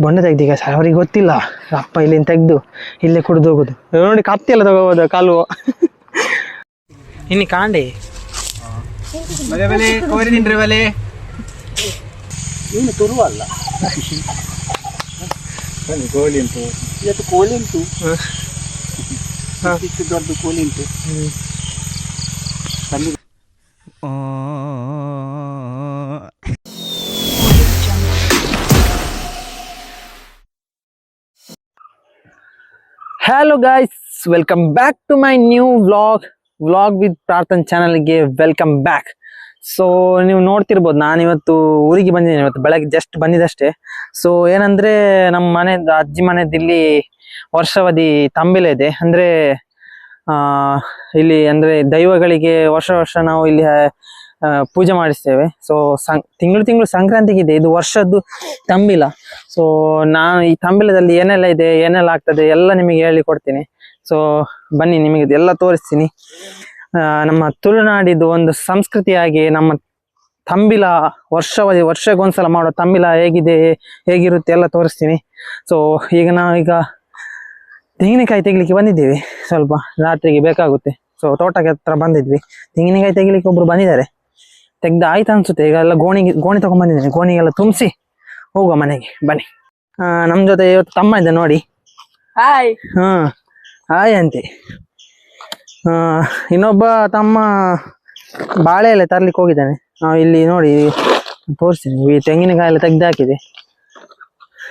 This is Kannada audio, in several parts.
ಬೊಂಡ ತೆಗ್ದೀಗ ಸರ್ ಅವ್ರಿಗೆ ಗೊತ್ತಿಲ್ಲ ಅಪ್ಪ ಇಲ್ಲಿಂದ ತೆಗೆದು ಇಲ್ಲೇ ಕುಡಿದು ಹೋಗೋದು ನೋಡಿ ಕತ್ತಿ ಎಲ್ಲ ತಗೋಬೋದು ಕಾಲು ಇನ್ನು ಕಾಂಡೆ ಕೋರಿ ತಿನ್ರಿ ಬಲೆ ಏನು ತುರುವಲ್ಲ ಕೋಳಿ ಉಂಟು ಇವತ್ತು ಕೋಳಿ ಉಂಟು ಇಷ್ಟು ದೊಡ್ಡ ಕೋಳಿ ಉಂಟು hello guys welcome back to my new vlog with Prarthan ಚಾನಲ್ಗೆ ವೆಲ್ಕಮ್ ಬ್ಯಾಕ್. ಸೊ ನೀವು ನೋಡ್ತಿರ್ಬೋದು ನಾನಿವತ್ತು ಊರಿಗೆ ಬಂದಿದ್ದೀನಿ. ಇವತ್ತು ಬೆಳಗ್ಗೆ ಜಸ್ಟ್ ಬಂದಿದ್ದಷ್ಟೇ. ಸೊ ಏನಂದ್ರೆ ನಮ್ಮ ಮನೆದು ಅಜ್ಜಿ ಮನೆದು ಇಲ್ಲಿ ವರ್ಷಾವಧಿ ತಂಬಿಲ ಇದೆ. ಅಂದ್ರೆ ಇಲ್ಲಿ ದೈವಗಳಿಗೆ ವರ್ಷ ನಾವು ಇಲ್ಲಿ ಪೂಜೆ ಮಾಡಿಸ್ತೇವೆ. ಸೊ ತಿಂಗಳು ಸಂಕ್ರಾಂತಿಗಿದೆ, ಇದು ವರ್ಷದ್ದು ತಂಬಿಲ. ಸೊ ನಾನು ಈ ತಂಬಿಲದಲ್ಲಿ ಏನೆಲ್ಲ ಇದೆ, ಏನೆಲ್ಲ ಆಗ್ತದೆ ಎಲ್ಲ ನಿಮಗೆ ಹೇಳಿ ಕೊಡ್ತೀನಿ. ಸೊ ಬನ್ನಿ, ನಿಮಗೆ ಎಲ್ಲ ತೋರಿಸ್ತೀನಿ. ನಮ್ಮ ತುಳುನಾಡಿದ್ದು ಒಂದು ಸಂಸ್ಕೃತಿಯಾಗಿ ನಮ್ಮ ತಂಬಿಲ ವರ್ಷಕ್ಕೊಂದ್ಸಲ ಮಾಡೋ ತಂಬಿಲ ಹೇಗಿರುತ್ತೆ ಎಲ್ಲ ತೋರಿಸ್ತೀನಿ. ಸೊ ನಾವೀಗ ತೆಂಗಿನಕಾಯಿ ತೆಗಿಲಿಕ್ಕೆ ಬಂದಿದ್ದೀವಿ. ಸ್ವಲ್ಪ ರಾತ್ರಿಗೆ ಬೇಕಾಗುತ್ತೆ. ಸೊ ತೋಟಕ್ಕೆ ಹತ್ರ ಬಂದಿದ್ವಿ. ತೆಂಗಿನಕಾಯಿ ತೆಗಿಲಿಕ್ಕೆ ಒಬ್ರು ಬಂದಿದ್ದಾರೆ. ತೆಗ್ದು ಆಯ್ತು ಅನ್ಸುತ್ತೆ. ಈಗ ಎಲ್ಲ ಗೋಣಿ ತಗೊಂಡ್ಬಂದಿದ್ದೇನೆ. ಗೋಣಿಗೆಲ್ಲ ತುಂಬಿಸಿ ಹೋಗುವ ಮನೆಗೆ, ಬನ್ನಿ. ನಮ್ ಜೊತೆ ಇವತ್ತು ತಮ್ಮ ಇದ್ದ ನೋಡಿ. ಹಾಯ್. ಹಾಯ್ ಅಂತೆ. ಇನ್ನೊಬ್ಬ ತಮ್ಮ ಬಾಳೆ ಎಲೆ ತರ್ಲಿಕ್ಕೆ ಹೋಗಿದ್ದಾನೆ. ನಾವು ಇಲ್ಲಿ ನೋಡಿ ತೋರಿಸ್ತೀನಿ. ಈ ತೆಂಗಿನಕಾಯಿ ಎಲ್ಲ ತೆಗ್ದು ಹಾಕಿದೆ.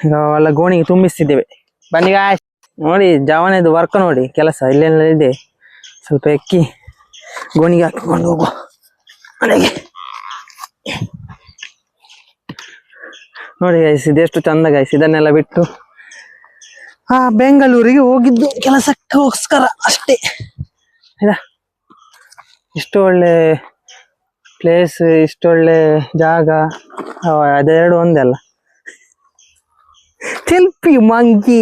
ಈಗ ಎಲ್ಲ ಗೋಣಿಗೆ ತುಂಬಿಸ್ತಿದ್ದೇವೆ. ಬನ್ನಿ ಗಾಯ್, ನೋಡಿ ಜವನದು ವರ್ಕ್ ನೋಡಿ, ಕೆಲಸ ಇಲ್ಲೆಲ್ಲ ಇದೆ. ಸ್ವಲ್ಪ ಎಕ್ಕಿ ಗೋಣಿಗೆ ಹಾಕಿಕೊಂಡು ಹೋಗುವ ಮನೆಗೆ. ನೋಡಿ ಗೈಸ್, ಇದೆಷ್ಟು ಚಂದ ಗೈಸ್. ಇದನ್ನೆಲ್ಲ ಬಿಟ್ಟು ಬೆಂಗಳೂರಿಗೆ ಹೋಗಿದ್ದು ಕೆಲಸಕ್ಕೋಸ್ಕರ ಅಷ್ಟೇ. ಇಷ್ಟು ಒಳ್ಳೆ ಪ್ಲೇಸ್, ಇಷ್ಟು ಒಳ್ಳೆ ಜಾಗ, ಅದೆರಡು ಒಂದಲ್ಲ. Selfie monkey.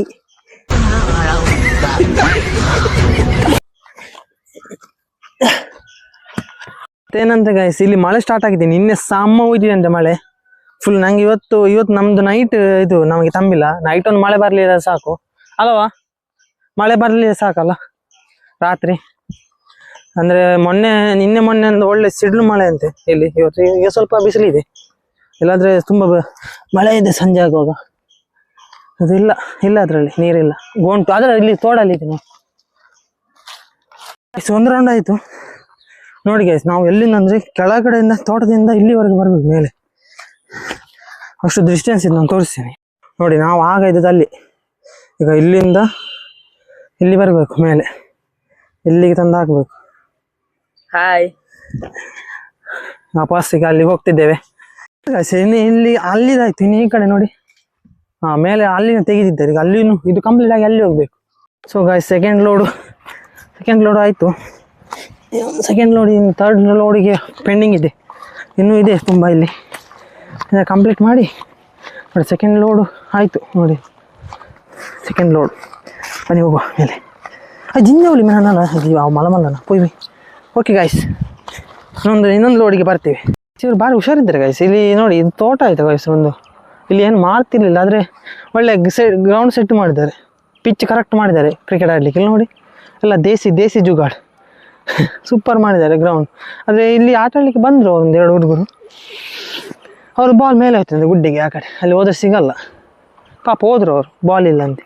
ಏನಂತ ಗೈಸ್, ಇಲ್ಲಿ ಮಳೆ ಸ್ಟಾರ್ಟ್ ಆಗಿದೆ. ನಿನ್ನೆ ಸಮ್ಮ ಹೋಯ್ತಿದೆ ಅಂತ ಮಳೆ ಫುಲ್. ನಂಗೆ ಇವತ್ತು ನಮ್ದು ನೈಟ್ ಇದು ನಮಗೆ ತಂಬಿಲ್ಲ. ನೈಟ್ ಒಂದು ಮಳೆ ಬರ್ಲಿಲ್ಲ ಸಾಕು ಅಲ್ವಾ? ಮಳೆ ಬರ್ಲಿಲ್ಲ ಸಾಕಲ್ಲ ರಾತ್ರಿ. ಅಂದ್ರೆ ನಿನ್ನೆ ಮೊನ್ನೆ ಒಂದು ಒಳ್ಳೆ ಸಿಡ್ಲು ಮಳೆ ಅಂತೆ ಇಲ್ಲಿ. ಈಗ ಸ್ವಲ್ಪ ಬಿಸಿಲಿದೆ. ಇಲ್ಲಾಂದ್ರೆ ತುಂಬಾ ಮಳೆ ಇದೆ ಸಂಜೆ ಆಗುವಾಗ. ಅದು ಇಲ್ಲ ಅದ್ರಲ್ಲಿ ನೀರಿಲ್ಲ. ಗೋಂಟು ಆದ್ರೆ ಇಲ್ಲಿ ತೋಡಲ್ಲಿ ಇದೆ ನೋಡಿ. ಒಂದು ರೌಂಡ್ ಆಯ್ತು ನೋಡಿ ಗೈಸ್. ನಾವು ಎಲ್ಲಿಂದ ಅಂದ್ರೆ ಕೆಳಗಡೆಯಿಂದ ತೋಟದಿಂದ ಇಲ್ಲಿವರೆಗೆ ಬರ್ಬೇಕು ಮೇಲೆ. ಅಷ್ಟು ಡಿಸ್ಟೆನ್ಸ್ ಇದೆ, ನಾನು ತೋರಿಸ್ತೀನಿ ನೋಡಿ. ನಾವು ಆಗ ಇದ್ದದ್ದು ಅಲ್ಲಿ. ಈಗ ಇಲ್ಲಿಂದ ಇಲ್ಲಿ ಬರಬೇಕು ಮೇಲೆ, ಇಲ್ಲಿಗೆ ತಂದು ಹಾಕ್ಬೇಕು. ಹಾಯ್. ವಾಪಸ್ ಈಗ ಅಲ್ಲಿ ಹೋಗ್ತಿದ್ದೇವೆ. ಇಲ್ಲಿ ಅಲ್ಲಿದಾಯ್ತು. ಇನ್ನು ಈ ಕಡೆ ನೋಡಿ, ಮೇಲೆ ಅಲ್ಲಿನ ತೆಗೆದಿದ್ದಾರೆ. ಈಗ ಅಲ್ಲಿನೂ ಇದು ಕಂಪ್ಲೀಟ್ ಆಗಿ ಅಲ್ಲಿ ಹೋಗ್ಬೇಕು. ಸೊ ಗಾಯ್ಸ್, ಸೆಕೆಂಡ್ ಲೋಡ್ ಆಯ್ತು. ಸೆಕೆಂಡ್ ಲೋಡ್, ಇನ್ನು ಥರ್ಡ್ ಲೋಡಿಗೆ ಪೆಂಡಿಂಗ್ ಇದೆ. ಇನ್ನೂ ಇದೆ ತುಂಬ. ಇಲ್ಲಿ ಕಂಪ್ಲೀಟ್ ಮಾಡಿ ನೋಡಿ. ಸೆಕೆಂಡ್ ಲೋಡು ಆಯಿತು ನೋಡಿ. ಸೆಕೆಂಡ್ ಲೋಡ್ ಬನ್ನಿ ಹೋಗುವ ಮೇಲೆ. ಜಿಂಜವಳಿ ಮೇನಲ್ಲ ಮಲಮಲ್ಲನ ಪೊಯ್. ಓಕೆ ಗಾಯ್ಸ್, ಇನ್ನೊಂದು ಲೋಡಿಗೆ ಬರ್ತೀವಿ. ಇವರು ಭಾರಿ ಹುಷಾರಿದ್ದಾರೆ ಗಾಯ್ಸ್. ಇಲ್ಲಿ ನೋಡಿ, ಇದು ತೋಟ ಆಯಿತು ಗಾಯ್ಸ್. ಇಲ್ಲಿ ಏನು ಮಾಡ್ತಿರ್ಲಿಲ್ಲ, ಆದರೆ ಒಳ್ಳೆ ಗ್ರೌಂಡ್ ಸೆಟ್ ಮಾಡಿದ್ದಾರೆ. ಪಿಚ್ ಕರೆಕ್ಟ್ ಮಾಡಿದ್ದಾರೆ ಕ್ರಿಕೆಟ್ ಆಡಲಿಕ್ಕೆ. ಇಲ್ಲಿ ನೋಡಿ, ಎಲ್ಲ ದೇಸಿ ಜುಗಾಡ್ ಸೂಪರ್ ಮಾಡಿದ್ದಾರೆ ಗ್ರೌಂಡ್. ಆದರೆ ಇಲ್ಲಿ ಆಟ ಆಡಲಿಕ್ಕೆ ಬಂದರು ಒಂದೆರಡು ಹುಡುಗರು. ಅವರು ಬಾಲ್ ಮೇಲೆ ಹೋಯ್ತಂತೆ ಗುಡ್ಡೆಗೆ. ಆ ಕಡೆ ಅಲ್ಲಿ ಹೋದ್ರೆ ಸಿಗಲ್ಲ. ಪಾಪ ಹೋದ್ರು ಅವರು, ಬಾಲ್ ಇಲ್ಲ ಅಂತೆ.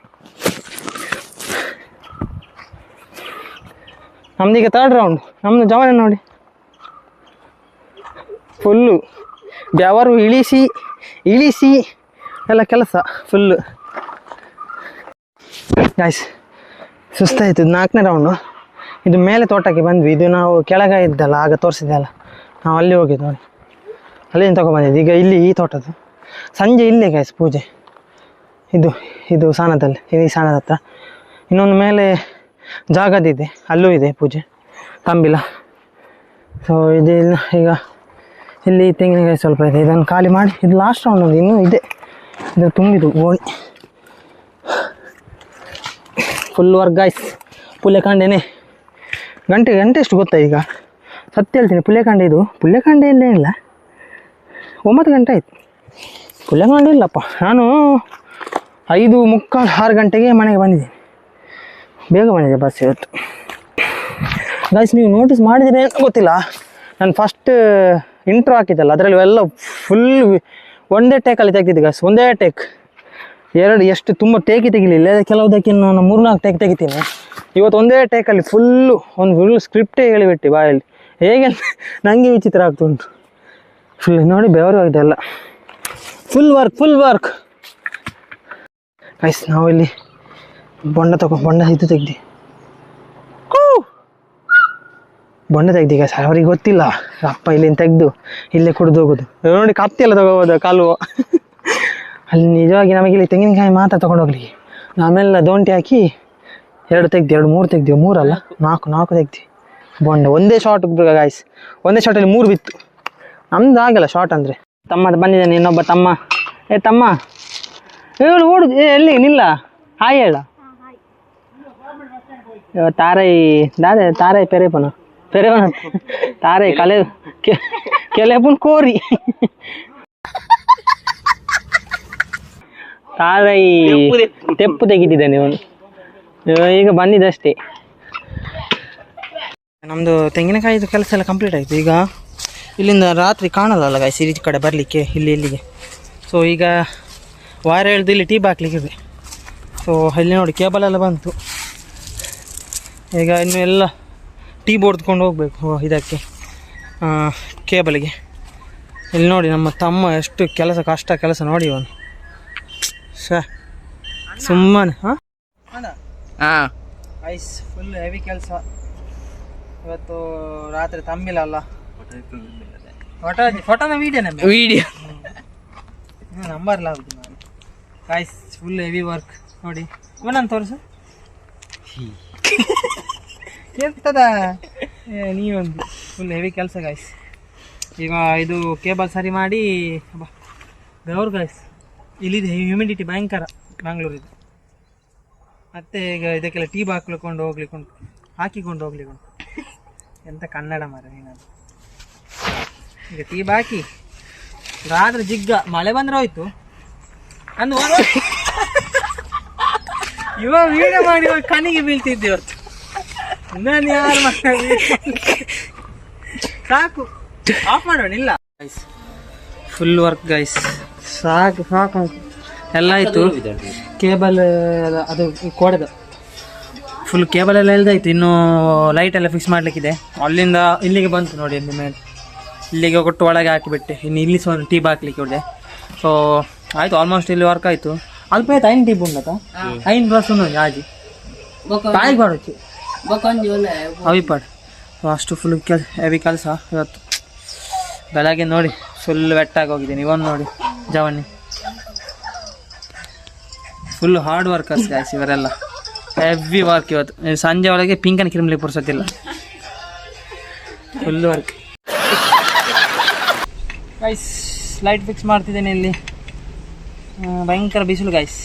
ನಮ್ದೀಗ ಥರ್ಡ್ ರೌಂಡ್. ನಮ್ಮದು ಜವಾನ ನೋಡಿ, ಫುಲ್ಲು ಬೆವರು ಇಳಿಸಿ ಎಲ್ಲ ಕೆಲಸ ಫುಲ್ಲು ಗಾಯ್ಸ್. ಸುಸ್ತಾಯಿತು. 4ನೇ ರೌಂಡು. ಇದು ಮೇಲೆ ತೋಟಕ್ಕೆ ಬಂದ್ವಿ. ಇದು ನಾವು ಕೆಳಗೆ ಇದ್ದಲ್ಲ, ಆಗ ತೋರಿಸಿದ್ದಲ್ಲ, ನಾವು ಅಲ್ಲಿ ಹೋಗಿದ್ದು ನೋಡಿ. ಅಲ್ಲಿಂದ ತಗೊಂಡ್ಬಂದಿದ್ದು. ಈಗ ಇಲ್ಲಿ ಈ ತೋಟದ್ದು ಸಂಜೆ ಇಲ್ಲೇ ಗಾಯ್ಸ್ ಪೂಜೆ. ಇದು ಸಾನದಲ್ಲಿ, ಈ ಸಾನದ ಹತ್ರ. ಇನ್ನೊಂದು ಮೇಲೆ ಜಾಗದಿದೆ, ಅಲ್ಲೂ ಇದೆ ಪೂಜೆ ತಂಬಿಲ. ಸೊ ಇದಿಲ್ಲ. ಈಗ ಇಲ್ಲಿ ತೆಂಗಿನಕಾಯಿ ಸ್ವಲ್ಪ ಇದೆ, ಇದನ್ನು ಖಾಲಿ ಮಾಡಿ. ಇದು ಲಾಸ್ಟ್ ರೌಂಡ್. ಇನ್ನೂ ಇದೆ, ಇದು ತುಂಬಿದು ಗೋಣಿ. Full work guys. ಪುಲ್ಯಕಾಂಡೆನೇ. ಗಂಟೆ ಎಷ್ಟು ಗೊತ್ತಾ ಈಗ? ಸತ್ಯ ಹೇಳ್ತೀನಿ, ಪುಲ್ಯಕಾಂಡೆ ಇಲ್ಲೇ ಇಲ್ಲ. 9 ಗಂಟೆ ಆಯಿತು. ಪುಲ್ಯಕಾಂಡೆ ಇಲ್ಲಪ್ಪ. ನಾನು 5:45 6 ಗಂಟೆಗೆ ಮನೆಗೆ ಬಂದಿದ್ದೀನಿ. ಬೇಗ ಬಂದಿದೆ ಬಸ್ ಇವತ್ತು. ಗೈಸ್ ನೀವು ನೋಟಿಸ್ ಮಾಡಿದ್ರೆ ಗೊತ್ತಿಲ್ಲ, ನಾನು ಫಸ್ಟ್ ಇಂಟ್ರೋ ಹಾಕಿದ್ದಲ್ಲ ಅದರಲ್ಲಿ ಎಲ್ಲ ಫುಲ್ ಒಂದೇ ಟೇಕಲ್ಲಿ ತೆಗ್ದಿದ್ದೆ ಗೈಸ್. ಒಂದೇ ಟೇಕ್, ಎಷ್ಟು ತುಂಬ ಟೇಕಿ ತೆಗಿಲಿಲ್ಲ. ಕೆಲವುದಕ್ಕೆ ನಾನು 3-4 ಟೇಕ್ ತೆಗಿತೀನಿ. ಇವತ್ತು ಒಂದೇ ಟೇಕಲ್ಲಿ ಒಂದು ಫುಲ್ ಸ್ಕ್ರಿಪ್ಟೇ ಹೇಳಿಬಿಟ್ಟು ಬಾಯಲ್ಲಿ. ಹೇಗೆ ನನಗೆ ವಿಚಿತ್ರ ಆಗ್ತುಂಟು. ಫುಲ್ ನೋಡಿ ಬೆವರು ಆಗಿದೆ ಎಲ್ಲ. Full work guys. ನಾವಿಲ್ಲಿ ಬೊಂಡ ಇದು ತೆಗ್ದು ಬೊಂಡ ತೆಗ್ದಿ ಗೈಸ್. ಅವ್ರಿಗೆ ಗೊತ್ತಿಲ್ಲ, ಅಪ್ಪ ಇಲ್ಲಿಂದ ತೆಗೆದು ಇಲ್ಲೇ ಕುಡಿದು ಹೋಗೋದು. ನೋಡಿ ಕತ್ತಿ ಎಲ್ಲ ತಗೋಬೋದು ಕಾಲು. ಅಲ್ಲಿ ನಿಜವಾಗಿ ನಮಗೆ ಇಲ್ಲಿ ತೆಂಗಿನಕಾಯಿ ಮಾತ್ರ ತೊಗೊಂಡೋಗ್ಲಿಕ್ಕೆ. ಆಮೇಲೆ ದೋಂಟಿ ಹಾಕಿ 2 ತೆಗ್ದು 3 ತೆಗ್ದೀವಿ. 3 ಅಲ್ಲ 4 ತೆಗ್ದು ಬೊಂಡ. ಒಂದೇ ಶಾರ್ಟ್ ಗಾಯ್ಸ್, ಒಂದೇ ಶಾರ್ಟಲ್ಲಿ 3 ಬಿತ್ತು. ನಮ್ದು ಆಗಲ್ಲ ಶಾರ್ಟ್ ಅಂದರೆ. ತಮ್ಮ ಬಂದಿದ್ದಾನೆ ಇನ್ನೊಬ್ಬ ತಮ್ಮ. ತಮ್ಮ ಹೇಳು ಓಡುದು. ಎಲ್ಲಿ ನಿಲ್ಲ, ಹಾಯ್ ಹೇಳ. ತಾರೈ ಪೆರೇಪನ ತಾರೈ ಕೆಲೆಪುನ್ ಕೋರಿ ತಾರೈ ತೆಪ್ಪು ತೆಗಿತಿದ್ದಾನೆ ಇವನು. ಈಗ ಬಂದಿದ್ದಷ್ಟೇ. ನಮ್ಮದು ತೆಂಗಿನಕಾಯಿದು ಕೆಲಸ ಎಲ್ಲ ಕಂಪ್ಲೀಟ್ ಆಯಿತು. ಈಗ ಇಲ್ಲಿಂದ ರಾತ್ರಿ ಕಾಣಲ್ಲ ಗಾಯ್ಸ್ ಈ ಕಡೆ ಬರಲಿಕ್ಕೆ ಇಲ್ಲಿಗೆ. ಸೊ ಈಗ ವಾರ ಎಳೆದು ಇಲ್ಲಿ ಟೀಪ್ ಹಾಕ್ಲಿಕ್ಕಿದೆ. ಸೊ ಅಲ್ಲಿ ನೋಡಿ ಕೇಬಲ್ ಎಲ್ಲ ಬಂತು. ಈಗ ಇನ್ನು ಎಲ್ಲ ಟೀ ಬೋರ್ಡ್ಕೊಂಡು ಹೋಗಬೇಕು ಇದಕ್ಕೆ ಕೇಬಲಿಗೆ. ಇಲ್ಲಿ ನೋಡಿ ನಮ್ಮ ತಮ್ಮ ಎಷ್ಟು ಕಷ್ಟ ಕೆಲಸ ನೋಡಿ ಅವನು. ಸುಮ್ಮನೆ ಐಸ್ ಫುಲ್ ಹೆವಿ ಕೆಲಸ ಇವತ್ತು ರಾತ್ರಿ. ತಮ್ಮಿಲ್ಲ ಅಲ್ಲ ಫೋಟೋನ ವಿಡಿಯೋ ನಂಬರ್ಲ ಆಗುದು ನಾನು. ಗೈಸ್ ಫುಲ್ ಹೆವಿ ವರ್ಕ್ ನೋಡಿ. ಇವನನ್ನು ತೋರಿಸು. ಎಂತದ ನೀವೊಂದು ಫುಲ್ ಹೆವಿ ಕೆಲಸ ಗೈಸ್. ಈಗ ಇದು ಕೇಬಲ್ ಸರಿ ಮಾಡಿ ಬೆವರು ಗೈಸ್. ಇಲ್ಲಿದೆ ಹ್ಯೂಮಿಡಿಟಿ ಭಯಂಕರ ಬ್ಯಾಂಗ್ಳೂರಿದು. ಮತ್ತೆ ಈಗ ಇದಕ್ಕೆಲ್ಲ ಟೀ ಹಾಕಿಕೊಂಡು ಹೋಗ್ಲಿಕ್ಕೆ ಎಂತ ಕನ್ನಡ ಮರ ನೀನದು. ಈಗ ಟೀ ಹಾಕಿ ರಾತ್ರಿ ಜಿಗ್ಗ ಮಳೆ ಬಂದ್ರೆ ಹೋಯ್ತು ಅಂದು ಇವಾಗ ವೀಡಿಯೋ ಮಾಡಿ ಕಣಿಗೆ ಬೀಳ್ತಿದ್ದೆ ಇವತ್ತು. ನಾನು ಯಾರು ಸಾಕು ಆಫ್ ಮಾಡೋಣ. ಇಲ್ಲ ಗೈಸ್ ಫುಲ್ ವರ್ಕ್ ಗೈಸ್. ಸಾಕು ಎಲ್ಲ ಆಯಿತು. ಕೇಬಲ್ ಅದು ಕೋಡೆದ ಫುಲ್ ಕೇಬಲ್ ಎಲ್ಲ ಎಲ್ದಾಯ್ತು. ಇನ್ನು ಲೈಟ್ ಎಲ್ಲ ಫಿಕ್ಸ್ ಮಾಡಲಿಕ್ಕಿದೆ. ಅಲ್ಲಿಂದ ಇಲ್ಲಿಗೆ ಬಂತು ನೋಡಿ. ಅಲ್ಲಿ ಮೇಲೆ ಇಲ್ಲಿಗೆ ಕೊಟ್ಟು ಒಳಗೆ ಹಾಕಿಬಿಟ್ಟೆ. ಇನ್ನು ಇಲ್ಲಿ ಒಂದು ಟೀಪ್ ಹಾಕ್ಲಿಕ್ಕೆ ಒಳ್ಳೆ. ಸೊ ಆಯಿತು ಆಲ್ಮೋಸ್ಟ್ ಇಲ್ಲಿ ವರ್ಕ್ ಆಯಿತು. ಅಲ್ಪ ಆಯ್ತು 5 ಟೀಪ್ ಉಂಡತ 5 ಬಸ್ ಉಂಟು ಆಜಿ ತಾಯಿಗೆ ಬಾಡೋಚ್ಚು ಅವಿಪಾಡು. ಸೊ ಅಷ್ಟು ಫುಲ್ ಹೆವಿ ಕೆಲಸ ಇವತ್ತು. ಬೆಳಗ್ಗೆ ನೋಡಿ ಫುಲ್ ವೆಟ್ಟಾಗಿ ಹೋಗಿದ್ದೀನಿ. ಇವನು ನೋಡಿ ಜವನಿ ಫುಲ್ ಹಾರ್ಡ್ ವರ್ಕರ್ಸ್ ಗಾಯ್ಸ್ ಇವರೆಲ್ಲ. ಹೆವಿ ವರ್ಕ್ ಇವತ್ತು. ಸಂಜೆ ಒಳಗೆ ಪಿಂಕನ್ ಕಿರ್ಮಲಿ ಪುರ್ಸೋತಿಲ್ಲ. Full work guys. Light fix ಮಾಡ್ತಿದ್ದೇನೆ ಇಲ್ಲಿ. ಭಯಂಕರ ಬಿಸಿಲು ಗೈಸ್.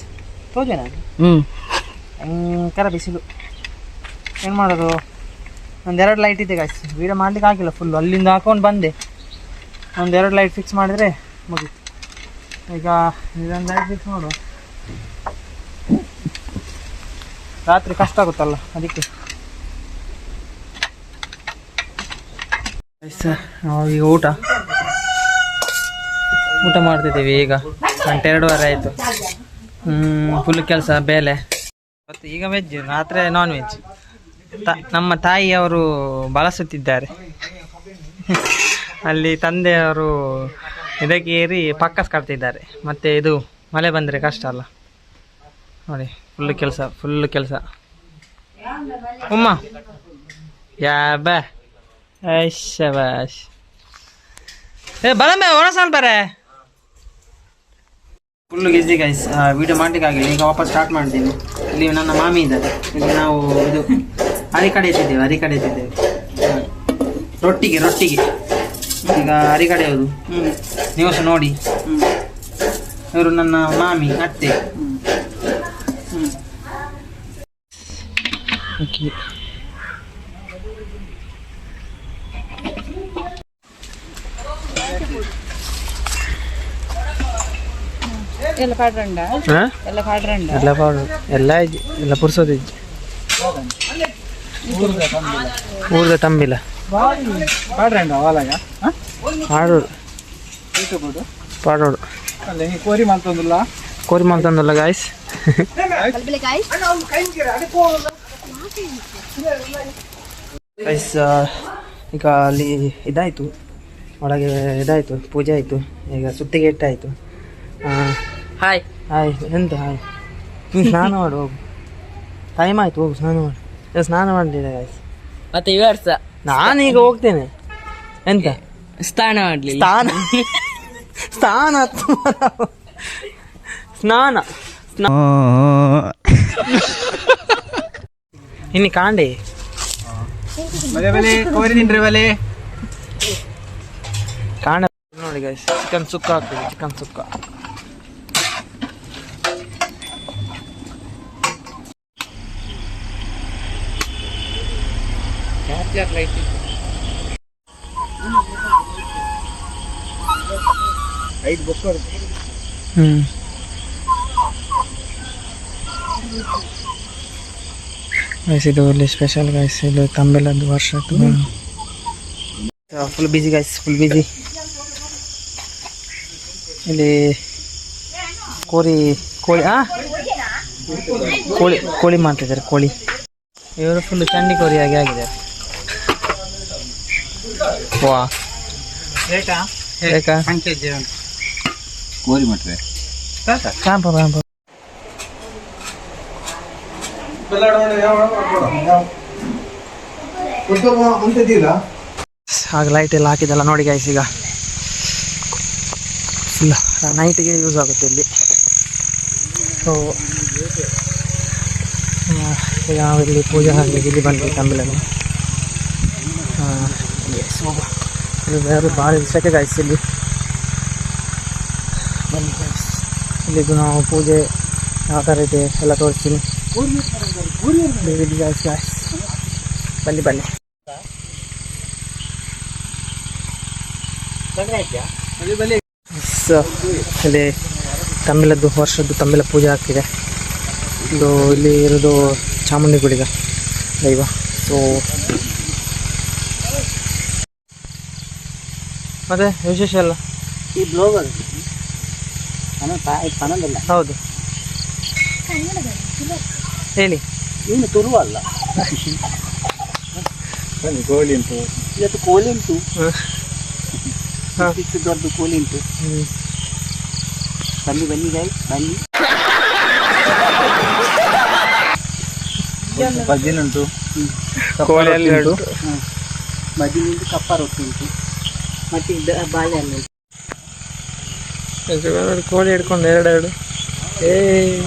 ತೋಜೆ ನಾನು ಭಯಂಕರ ಬಿಸಿಲು. ಏನು ಮಾಡೋದು, 1-2 ಲೈಟ್ ಇದೆ ಗೈಸ್. ವೀಡಿಯೋ ಮಾಡ್ಲಿಕ್ಕೆ ಆಗಿಲ್ಲ. ಫುಲ್ಲು ಅಲ್ಲಿಂದ ಹಾಕೊಂಡು ಬಂದೆ. 1-2 ಲೈಟ್ ಫಿಕ್ಸ್ ಮಾಡಿದರೆ ಮುಗೀತು. ಈಗ ಇದೊಂದು ಲೈಟ್ ಫಿಕ್ಸ್ ಮಾಡುವ. ರಾತ್ರಿ ಕಷ್ಟ ಆಗುತ್ತಲ್ಲ ಅದಕ್ಕೆ. ಈಗ ಊಟ ಮಾಡ್ತಿದ್ದೀವಿ. ಈಗ 1-2 ಆಯಿತು. ಫುಲ್ ಕೆಲಸ ಬೇಲೆ. ಮತ್ತು ಈಗ ವೆಜ್, ರಾತ್ರಿ ನಾನ್ ವೆಜ್. ನಮ್ಮ ತಾಯಿಯವರು ಬಳಸುತ್ತಿದ್ದಾರೆ. ಅಲ್ಲಿ ತಂದೆಯವರು ಇದಕ್ಕೆ ಏರಿ ಪಕ್ಕಸ್ ಕಟ್ತಿದ್ದಾರೆ. ಮತ್ತು ಇದು ಮಳೆ ಬಂದರೆ ಕಷ್ಟ ಅಲ್ಲ ನೋಡಿ. ಫುಲ್ ಕೆಲಸ ಉಮ್ಮ ಯಾಬ ಶಬಾಷ್. ಬರಮೆ ಒಣಸಾಲ್ ಬರೇ. Full ಗಿಜಿ guys. ವೀಡಿಯೋ ಮಾಡ್ಲಿಕ್ಕೆ ಆಗಿಲ್ಲ. ಈಗ ವಾಪಸ್ ಸ್ಟಾರ್ಟ್ ಮಾಡಿದ್ದೀನಿ. ಇಲ್ಲಿ ನನ್ನ ಮಾಮಿ ಇದ್ದಾರೆ. ಇಲ್ಲಿ ನಾವು ಇದು ಅರಿಕಡೆ ಎತ್ತಿದ್ದೇವೆ. ರೊಟ್ಟಿಗೆ ಈಗ ಅರಿಕಡೆ ಯಾವುದು ನೀವು ಸಹ ನೋಡಿ. ಇವರು ನನ್ನ ಮಾಮಿ ಅತ್ತೆ. ಓಕೆ ಎಲ್ಲ ಪಾಡ್ರಂಡ ಎಲ್ಲ ಪಾಡ್ರಂಡ ಎಲ್ಲ ಪಾಡು ಎಲ್ಲ ಇಜ್ಜಿ ಎಲ್ಲ ಪುರ್ಸೋದು ಇಜ್ಜಿ ಊರ್ದ ತಂಬಿಲ ಪಾಡ್ರಂಡ ವಾಲಾಗ ಪಾಡೋಡು ಪಾಡೋಡು ಅಲ್ಲ ಈ ಕೋರಿ ಮಾಡ್ತಂದಿಲ್ಲ ಕೋರಿ ಮಾಡ್ತಂದಲ್ಲ ಗಾಯ್ಸ್ ಗೈಸ್ ಈಗ ಅಲ್ಲಿ ಇದಾಯಿತು ಒಳಗೆ ಇದಾಯಿತು ಪೂಜೆ ಆಯಿತು ಈಗ ಸುತ್ತಿಗೆ ಇಟ್ಟಾಯಿತು ಹಾಯ್ ಹಾಯ್ ಎಂತ ಹಾಯ್ ನೀನು ಸ್ನಾನ ಮಾಡು ಹೋಗು ಟೈಮ್ ಆಯಿತು ಹೋಗು ಸ್ನಾನ ಮಾಡು ಈಗ ಸ್ನಾನ ಮಾಡಲಿಲ್ಲ ಗಾಯ್ಸ್ ಮತ್ತೆ ಈ ವರ್ಷ ನಾನೀಗ ಹೋಗ್ತೇನೆ ಎಂತ ಸ್ನಾನ ಮಾಡ್ಲಿ ಸ್ನಾನ ಸ್ನಾನ ಸ್ನಾನ ಇನ್ನು ಕಾಂಡೆ ಬಲೆ ಕೋರಿ ತಿನ್ರಿ ಬಲೆ ಕಾಂಡ ನೋಡಿ ಗೈಸ್ ಚಿಕನ್ ಸುಕ್ಕ ಆಗ್ತದೆ ಚಿಕನ್ ಸುಕ್ಕ ಐದು ಬುಕ್ ಗೈಸ್ ಇದು ಇಲ್ಲಿ ಸ್ಪೆಷಲ್ ಗೈಸ್ ಇದು ತಂಬೆಲದ್ದು ವರ್ಷದ್ದು ಫುಲ್ ಬಿಸಿ ಗೈಸ್ ಫುಲ್ ಬಿಸಿ ಇಲ್ಲಿ ಕೋಳಿ ಕೋಳಿ ಕೋಳಿ ಕೋಳಿ ಮಾಡ್ತಿದ್ದಾರೆ ಕೋಳಿ ಇವರು ಫುಲ್ ಚಂಡಿ ಕೋರಿ ಆಗಿ ಆಗಿದೆ ವಾ ಬೇಕಾ ಕೋರಿ ಮಾಡ್ರೆ ಕ್ಯಾಂಪ ಕ್ಯಾಂಪ ಆಗ ಲೈಟ್ ಎಲ್ಲ ಹಾಕಿದಲ್ಲ ನೋಡಿ ಗೈಸ್ ಈಗ ಫುಲ್ ನೈಟಿಗೆ ಯೂಸ್ ಆಗುತ್ತೆ ಇಲ್ಲಿ ಸೊ ಈಗ ನಾವು ಇಲ್ಲಿ ಪೂಜೆ ಆಗಲಿಕ್ಕೆ ಇಲ್ಲಿ ಬಂದ್ವಿ ತಂಬಿಲನ್ನು ಇದು ಬೇರೆ ಭಾಳ ಇಷ್ಟಕ್ಕೆ ಗೈಸ್ ಇಲ್ಲಿ ಬನ್ನಿ ಗೈಸ್ ಇಲ್ಲಿದ್ದು ನಾವು ಪೂಜೆ ಯಾವ ಥರ ಇದೆ ಎಲ್ಲ ತೋರಿಸ್ತೀನಿ ಗೈಸ್ ಗೈಸ್ ಬನ್ನಿ ಬನ್ನಿ ಇಲ್ಲಿ ತಮಿಳದ್ದು ವರ್ಷದ್ದು ತಮಿಳ ಪೂಜೆ ಆಗ್ತಿದೆ ಇದು ಇಲ್ಲಿ ಇರೋದು ಚಾಮುಂಡಿ ಗುಡಿಗ ದೈವ ಸೊ ಮತ್ತೆ ವಿಶೇಷ ಎಲ್ಲ ಈ ಬ್ಲೋಗರ್ ಪಣದಲ್ಲ ಹೌದು ಹೇಳಿ ಇನ್ನು ತುರುವಲ್ಲ ಕೋಳಿ ಉಂಟು ಇವತ್ತು ಕೋಳಿ ಉಂಟು ಇಷ್ಟು ದೊಡ್ಡ ಕೋಳಿ ಉಂಟು ಬನ್ನಿ ಬನ್ನಿ ಗಾಯ್ಸ್ ಬನ್ನಿ ಬಜ್ಜಿನುಂಟು ಕೋಳಿ ಎಲ್ಲ ಉಂಟು ಮದಿನಿಂದ ಕಪ್ಪ ರೊಟ್ಟಿ ಉಂಟು ಮತ್ತೆ ಬಾಳೆಹಣ್ಣು ಕೋಳಿ ಹಿಡ್ಕೊಂಡು ಎರಡು ಏ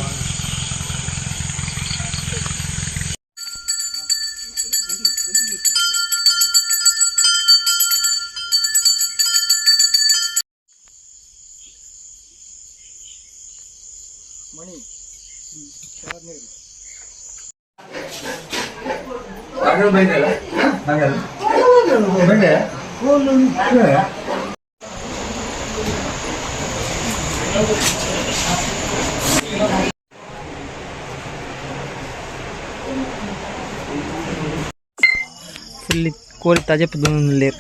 ಫುಲ್ ಕೋಳಿ ತಾಜಾ ಪುದನಲ್ಲಿ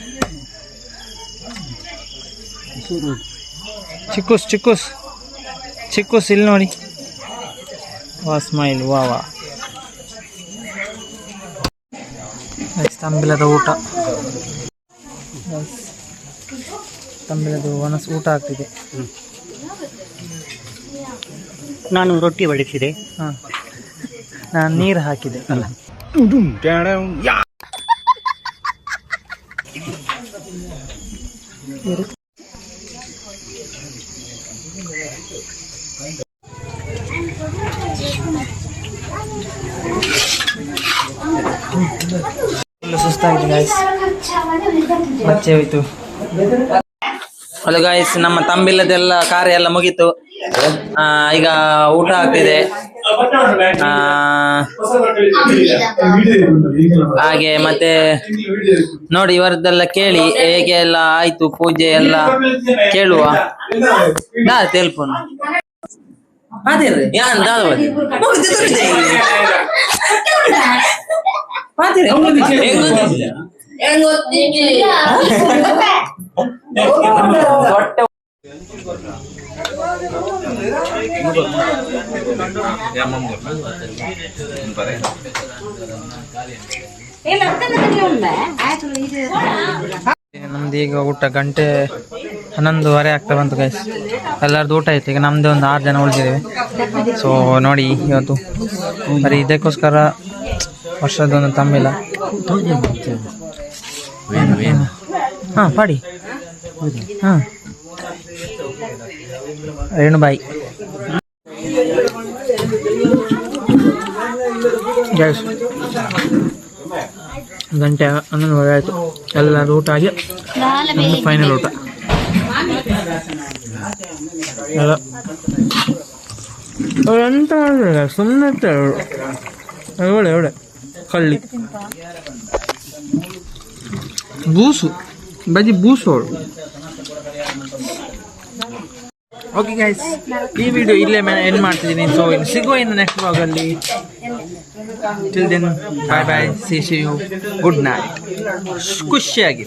ಚಿಕ್ಕೂಸ್ ಚಿಕ್ಕೂಸ್ ಚಿಕ್ಕೂಸ್ ಇಲ್ಲಿ ನೋಡಿ ವಾ ಸ್ಮೈಲ್ ವಾ ವಾ ತಂಬಿಲದ ಊಟ ತಂಬಿಲದು ಊಟ ಆಗ್ತಿದೆ ನಾನು ರೊಟ್ಟಿ ಬಡಿಸಿದೆ ಹಾಂ ನಾನು ನೀರು ಹಾಕಿದೆ ಅಲ್ಲ ಫುಲ್ ಸುಸ್ತಾಗಿದೆ ಗಾಯ್ಸ್ ಬಚ್ಚೆ ಹೋಯ್ತು ಹಲೋ ಗಾಯ್ಸ್ ನಮ್ಮ ತಂಬಿಲ್ಲದೆಲ್ಲ ಕಾರ್ಯ ಎಲ್ಲ ಮುಗೀತು ಈಗ ಊಟ ಆಗ್ತಿದೆ ಹಾಗೆ ಮತ್ತೆ ನೋಡಿ ಇವರದ್ದೆಲ್ಲ ಕೇಳಿ ಹೇಗೆ ಎಲ್ಲ ಆಯ್ತು ಪೂಜೆ ಎಲ್ಲ ಕೇಳುವ ತೆಲ್ಪೋನು ಮಾತಿರ್ರಿ ಯಾನ್ ದಾದ ಮಾತಿರಿ ನಮ್ದು ಈಗ ಊಟ ಗಂಟೆ 11:30 ಆಗ್ತಾ ಬಂತು ಗೈಸ್. ಎಲ್ಲರದ್ದು ಊಟ ಆಯ್ತು. ಈಗ ನಮ್ದು ಒಂದು 6 ಜನ ಉಳಿದಿದ್ದೇವೆ. ಸೊ ನೋಡಿ ಇವತ್ತು ಬರೀ ಇದಕ್ಕೋಸ್ಕರ ವರ್ಷದೊಂದು ತಮ್ಮಿಲ್ಲ. ಹಾಂ ಪಾಡಿ ಹಾಂ ರೇಣುಬಾಯಿ ಗೈಸ್ ಗಂಟೆ 11:30 ಆಯಿತು. ಎಲ್ಲರೂ ಊಟ ಆಗಿ ಫೈನಲ್ ಊಟ ಎಲ್ಲ ಎಂತ ಮಾಡಿದ್ರೆ ಸುಮ್ಮನೆ ಒಳ್ಳೆ ಕಳ್ಳಿ ಬೂಸು ಬಜ್ಜಿ ಬೂಸು ಅವಳು. ಓಕೆ ಗೈಸ್, ಈ ವಿಡಿಯೋ ಇಲ್ಲೇ ಎಂಡ್ ಮಾಡ್ತಿದ್ದೀನಿ. ಸೊ ಇನ್ನು ಸಿಗುವ ಇನ್ನು ನೆಕ್ಸ್ಟ್ ಬ್ಲಾಗಲ್ಲಿ. Till then bye bye, see you, good night. ಖುಷಿಯಾಗಿ